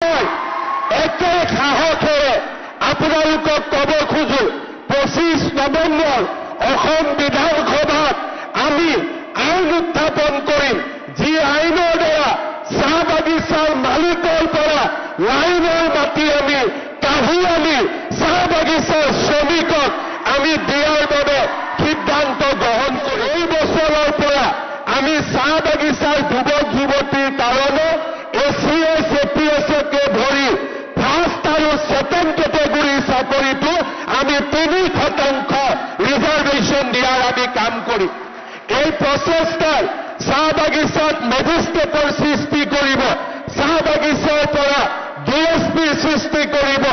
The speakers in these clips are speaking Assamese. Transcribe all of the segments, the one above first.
একে সাহসেৰে আপোনালোকক ক'ব খোজো 25 নৱেম্বৰ অসম বিধানসভাত আমি আইন উত্থাপন কৰিম, যি আইনৰ দ্বাৰা চাহ বাগিচাৰ মালিকৰ পৰা লাইনৰ মাটি আমি কাঢ়ি আনি চাহ বাগিচাৰ শ্ৰমিকক আমি দিয়াৰ বাবে সিদ্ধান্ত গ্ৰহণ কৰিম। এই বছৰৰ পৰা আমি চাহ বাগিচাৰ যুৱক যুৱতীৰ কাৰণে এচিএছ এপিএছকে ধৰি ফাৰ্ষ্ট আৰু ছেকেণ্ড কেটেগৰীৰ চাকৰিটো আমি 3% ৰিজাৰ্ভেশ্যন দিয়াৰ আমি কাম কৰিম। এই প্ৰচেষ্টাৰ চাহ বাগিচাত মেজিষ্ট্ৰেটৰ সৃষ্টি কৰিব, চাহ বাগিচাৰ পৰা ডিএছপিৰ সৃষ্টি কৰিব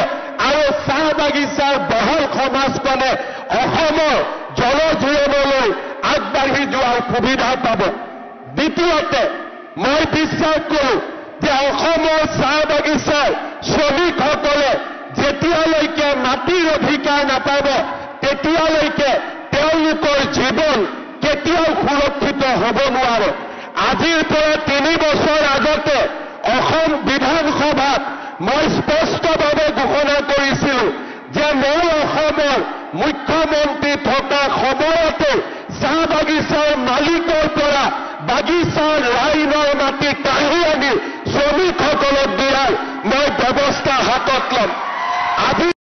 আৰু চাহ বাগিচাৰ বহল সমাজখনে অসমৰ জনজীৱনলৈ আগবাঢ়ি যোৱাৰ সুবিধা পাব। দ্বিতীয়তে মই বিশ্বাস কৰোঁ যে অসমৰ চাহ বাগিচাৰ শ্ৰমিকসকলে যেতিয়ালৈকে মাটিৰ অধিকাৰ নাপাব তেতিয়ালৈকে তেওঁলোকৰ জীৱন কেতিয়াও সুৰক্ষিত হ'ব নোৱাৰে। আজিৰ পৰা 3 বছৰ আগতে অসম বিধানসভাত মই স্পষ্টভাৱে ঘোষণা কৰিছিলোঁ যে মই অসমৰ মুখ্যমন্ত্ৰী থকা সময়তে চাহ বাগিচাৰ মালিকৰ পৰা বাগিচাৰ লাইনৰ মাটি কাঢ়ি আনি শ্ৰমিকসকলক দিয়াৰ মই ব্যৱস্থা হাতত ল'ম। আজি